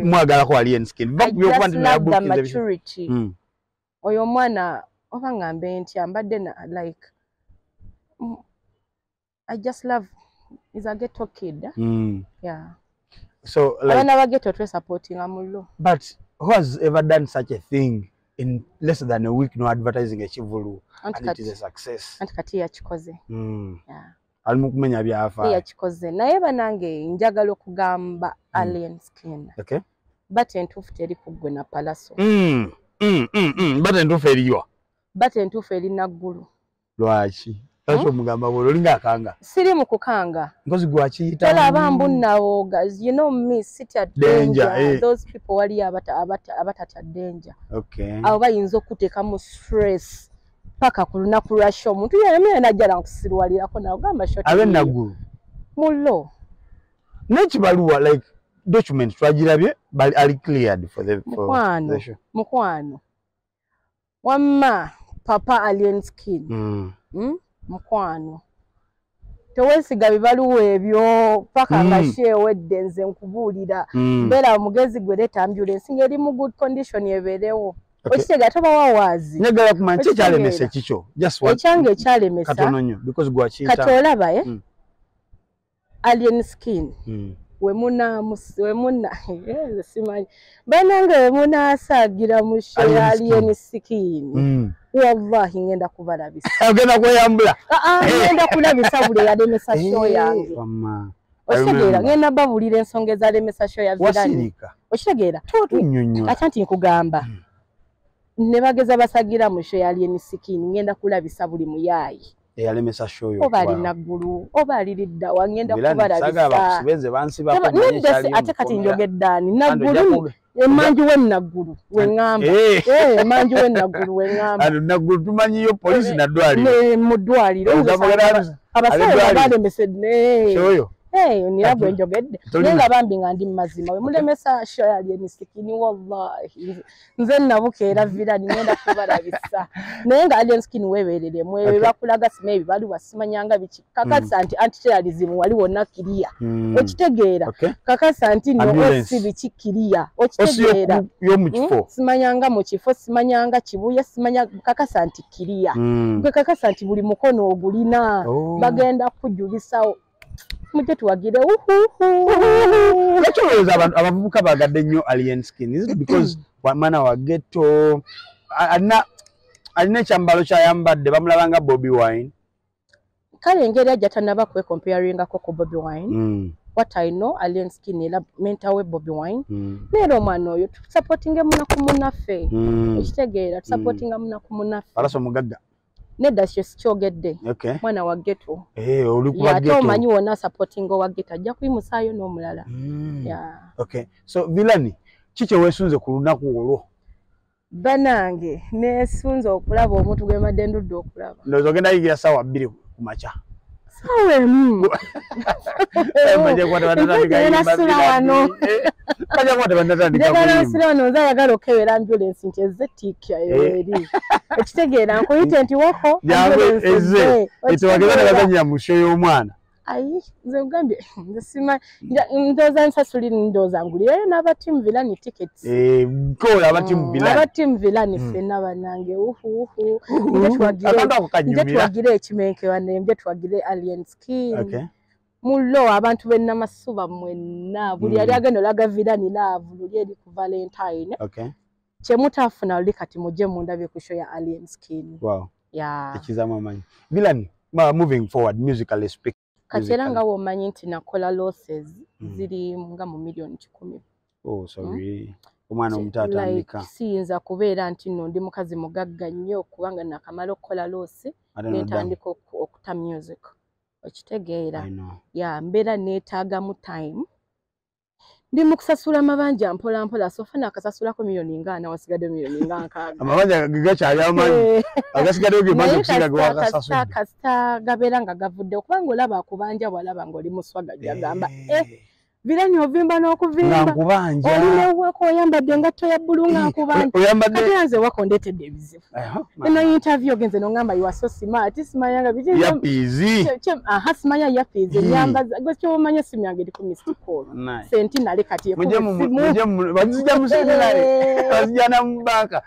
mwagala ko alien skin. I just love the maturity. Oyo mwana oba ngambe nti ambadde na like I just love is a ghetto kid. Yeah. So like abana ba ghetto to supporting amullo. But who has ever done such a thing in less than a week no advertising a Kivvulu and it is a success? Anti kati ya chikoze. Yeah. Alimukumenya byafa. Ya chikoze. Naye banange njagala okugamba alien skin. Okay. But entufu teri kugwe na palaso. But entufu eriyo. But entufu eri naggulu. Lwaki? Tacho mugamba bolo linga akanga. Siri mu kukanga. Ngozi gwachiyita. Tell abambu nawo guys, you know me sit at danger. Those people wali abata danger. Okay. Abo bayinza okuteka mu stress. Paka kuluna kurasho omuntu yemye najjala nkusirwalirako nawo gamba shot. Abe naggulu. Mullo. Nekibaluwa like document twagirabye bali ali cleared for the show. Mukwano. Wamma papa alien skin. Mukwano. Tewesiga bibaluwa ebyo paka ngashewe denze nkubulira. Bera mugezi gweleta ambulance ngeri mu good condition yeberewo. Okitega toba wawazi. Nyagala kumanche kyalemese kicho. Just what. Echange kyalemesa. Katononyo because gwachiyita. Katolaba alien skin. Wemuna simanyi bananga wemuna asagira musho alien skin. Wallahi ngenda kubalabisa. Agenda kweyambula. Ngenda kulabisa bule yalemesa show yange. Mama. Okitegera ngenda babulira ensonga za lemesa show ya vilani. Wasirika. Okitegera. Nyonyo. Atanti nkugamba. Ne bageza basagira musho ya alien skin ngenda kulabisa buli muyayi. Yalemesa show yo. Oba ali naggulu, oba ali lidda wangenda kubalabisa. Saga bakusibenze bansi bakomanye kyali. Ate kati njogeddani naggulu. Emanju we naggulu wengamba. Emanju we naggulu wengamba. Anu naggulu tumanyiyo police na dwaliro. Ne mudwaliro. Abasawo balemese ne. Shoyo. Niragwe njogedde. Nenga bambi nga ndi mazima we mulemesa show ya alien skin wallahi. Nze nabukeera vilani ngenda kubalabisa. Nenga alien skin weberere mwe bakulaga simebi bali wasimanyanga biki. Kakasa anti-terrorism wali wonna kiriya. Okitegeera. Kakasa anti no osi biki kiriya. Okitegeera. Yo mu kifo. Simanyanga mu kifo simanyanga kibuye simanya kakasa anti kiriya. Gwe kakasa anti buli mukono ogulina. Bagenda kujulisa muje tuwagire Lecho abavubuka bagadde nnyo alien skin. Is it because mwana wa ghetto alina ekyambalo kyayambadde bamulabanga Bobby Wine? Kale engeri ajja tanaba kwe comparinga ko Bobby Wine. What I know alien skin era mental we Bobby Wine. Nero omwana oyo supporting muna kumunaffe. Ekitegeera supporting muna kumunaffe. Alaso mugagga. Nedda kyogedde. Okay. Mwana wa ghetto. Oli kuba ghetto. Ya to manyi wona supporting wa ghetto ajja kuyimusayo n'omulala. Yeah. Okay. So vilani kiche wesunze ku lunaku olwo. Banange nesunze okulaba omuntu gwe madendudde okulaba. Ndozo genda yigira sawa 2 kumacha. Sawa Maje kwa tabatandika yimba. Kaja kwa tabatandika kuyimba. Ndagala sirano nzayagala okebera ambulance nti ezetikya eri. Ekitegeera nkuyite nti wako ambulance eze. Etwagera baganya musho y'omwana. Ayi nze ngambye ndisima ndoza nsasuli ndoza ngulire n'abatimu vilani tickets. Ko abatimu vilani. Abatimu vilani fena banange nje twagire ekimenke wane nje twagire alien skin. Okay. Mullo abantu benna masuba mwenna buli yali agenda laga vilani love luli eri ku Valentine. Okay. Chemutafuna oli kati muje mundabye ku show ya alien skin. Wow. Yeah. Ekizama manyi. Vilani moving forward musically speaking. Katera nga womanyi nti nakola losses ziri nga mu million 10. Oh sorry. Omwana omutata andika. Siyinza kubeera nti no ndi mukazi mugagga nnyo kubanga nakamala okukola loss netandika okuta music. Okitegeera. Ya mbeera neetaaga mu time. Ndi mukusasula amabanja mpola mpola sofa nakasasulako milioni ngana wasigadde milioni ngana. Amabanja gacha yamanyi. Agasigadde oge maze kusinga gwa kasasula. Kasta gabeera nga gavudde okubanga olaba akubanja walaba ng'oli muswaga jagamba Vilani ovimba n'okuvimba. Nkubanja. Olina wako oyambadde engatto ya bbulu nga nkubanja. Oyambadde. Kati yanze wako ndetedde ebizibu. Eno interview ogenze n'ongamba you are so smart. Simanya nga bije. Yapizi. Simanya yapizi. Nyambaza. Gwe kyomanya simu yange eri ku missed call. Senti nale kati ye. Mujja museminari. Bazija na mbaka.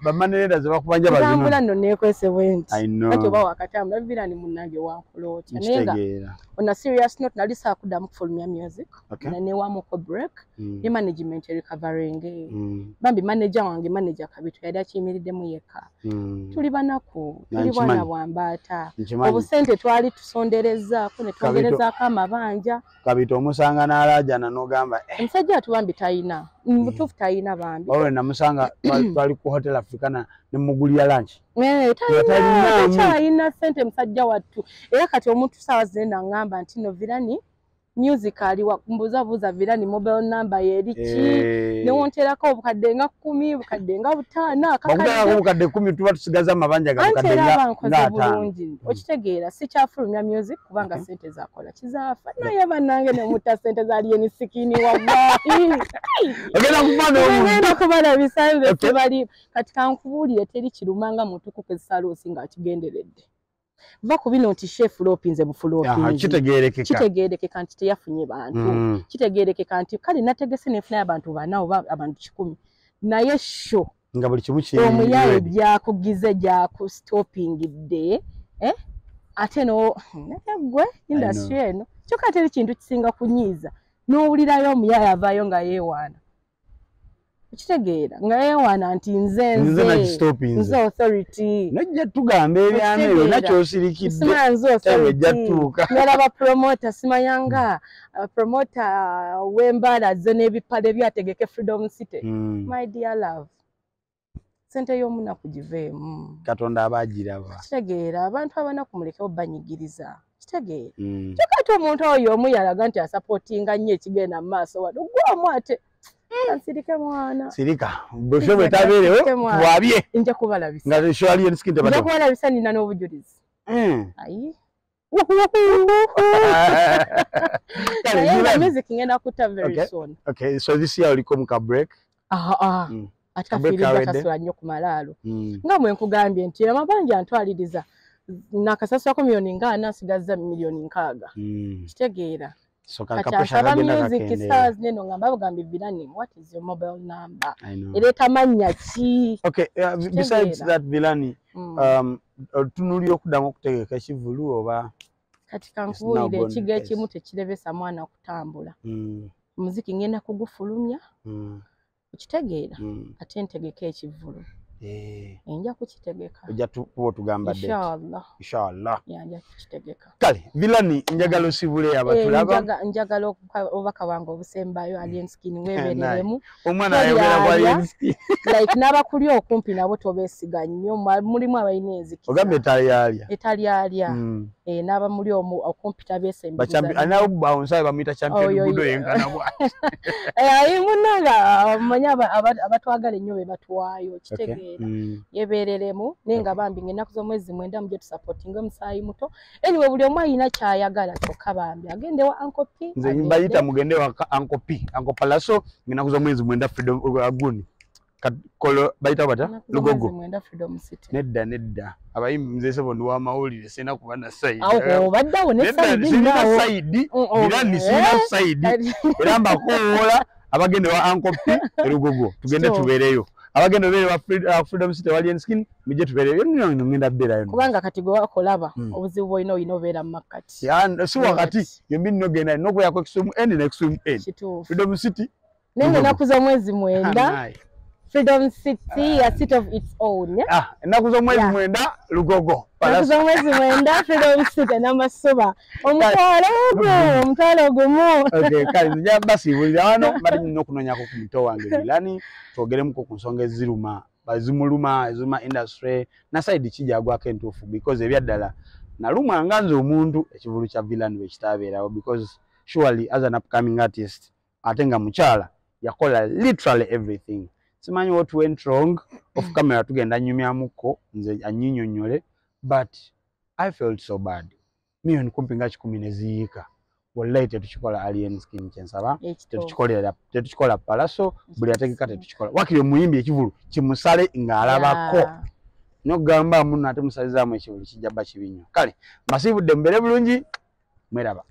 Bamanelenda ze bakubanja bazino. Tambula nno nekwese bwenti. I know. Kati oba wakatambula Vilani munnange wankolotya. Ntegeera. On a serious note, nali sakudamu kufulumya music. Na newamuko break. Ye management recovering. Bambi manager wange manager kabitu yali akiyimiriddemu yekka. Tuli banako, tuli bwana bwambata. Obusente twali tusonderezzaako ne twongerezaako amabanja. Kabitu omusanga n'alaajana n'ogamba omusajja atubambi tayina. Mutuufu tayina bambi. Owe namusanga twali ku Hotel Africana ne mugulira lunch. Tayina sente musajja wattu. Era kati omuntu saawa zena ngamba nti no Vilani music aliwa mbuza Vilani mobile number yeriki newonterako obukadde nga 10 obukadde nga 5 akakadde obukadde 10 tuba tusigaza amabanja ga bukadde nga 5 okitegeera si kyafulumya music kubanga sente zakola kizaafa naye banange ne mutta sente zali enisikini wallahi ogenda kufana ogenda kubala bisanze tebali kati kankubulire teri kirumanga muntu kukezisalo singa akigenderedde va kubino nti chef lopinze bufulopinze kitegerekeka nti teyafunye bantu kitegerekeka nti kali nategese nefuna abantu bana oba abantu 10 naye sho nga buli kimu kiri omuyaye byakugize gyaku stopping day ate no gwe industry eno kyoka teri kintu kisinga kunyiza n'owulirayo omuyaye avaayo nga yeewaana kitegeera nga yeewaana nti nze authority najja tugamba ebyamero nakyo osirikidde nze authority nalaba promoter simanyanga promoter w'embaala zo n'ebipale byategeke Freedom City my dear love sente y'omunaku giveemu Katonda abagiraba kitegeera abantu abanaku mulekeo banyigiriza kitegeera kyokati omuntu oyo omu yalaga nti asupportinga nnyo ekigenda mu maaso wano gwamu ate Sirika mwana. Sirika. Bosho betaberewo twabye. Nja kubalabisa. Nga shwali yenskinte bato. Nja kubalabisa nina n'obujulizi. Ayi. Music ngenda kuta very soon. Okay, so this year uliko muka break. Atakafiri kasula nnyo ku malaalo. Nga mwe nkugambye nti amabanja ntwaliriza nakasaswa ko milioni nga anasigaza milioni nkaaga. Kitegeera. So kakapesha music stars neno ngamba bagambi Vilani what is your mobile number eleta manya ki okay besides that Vilani tunuli okudamu okutegeka Kivvulu oba katika nkuwulire ekiga ekimu tekirevesa mwana kutambula muziki ngenda kugufulumya ukitegeera ate ntegeka Ekivvulu enja kukitegeka ojja tukuwa tugamba date inshallah yanja kukitegeka kale Vilani njagala osibule abatulaba njagala obaka wange obusembayo alien skin webereremu omwana ayogera kwa alien skin like nabakuli okumpi nabo tobesiga nnyo mulimu abayinezi ogambe etalyalia naba muli okumpi tabesemba ana bounce bamita champion gudo yenkana bwa ayi munanga manya abatwagala nnyo be batwayo kitegera yebereremu nenga bambi ngenaku z'omwezi mwenda muje tusupportinga omusayi muto anyway buli omu ayina kyayagala kyokka bambi agende wa Uncle P nze mbayita mugende wa Uncle P Uncle Palaso ngenaku z'omwezi mwenda Freedom aguni kolo bayita bata lugogo mwenda Freedom City nedda abayimbi nze sebo ndi wa mawulire sena kuba na side aho baddawo ne side Vilani sina side era mbakoola abagende wa Uncle P lugogo tugende tubereyo abagendo bere wa Freedom City alien skin mije tubereyo nino ngenda bera yo kubanga kati gwe wakolaba obuzibu boyino inobera makati ya si wakati yembi no genda no ko yako Kisumu end next Freedom City nenge nakuza mwezi mwenda Freedom City a city of its own nakuza mwezi mwenda lugogo nakuza mwezi mwenda Freedom City namasuba omutwalo gumu okay kali nja basi bulira wano bali nno kunonya ko kumito wange Vilani twogeremu ko kunsonga eziruma bazimuluma ezuma industry na side kijagwa kentufu because ebyaddala naluma nganze omuntu Ekivvulu kya Vilani we kitabeerawo because surely as an upcoming artist atenga muchala yakola literally everything simanyi what went wrong off camera tugenda nyumyamuko nze anyinyonyole but I felt so bad million kumpi nga 10 neziika wallahi tetukikola alien skin kyensaba tetukikola palaso buli ategeka tetukikola wakiri omuyimbi ekivulu kimusale ng'alabako nogamba muno ate musalizaamu ekivulu kijja bba kibi nnyo kale mbasiibudde mbeere bulungi mweraba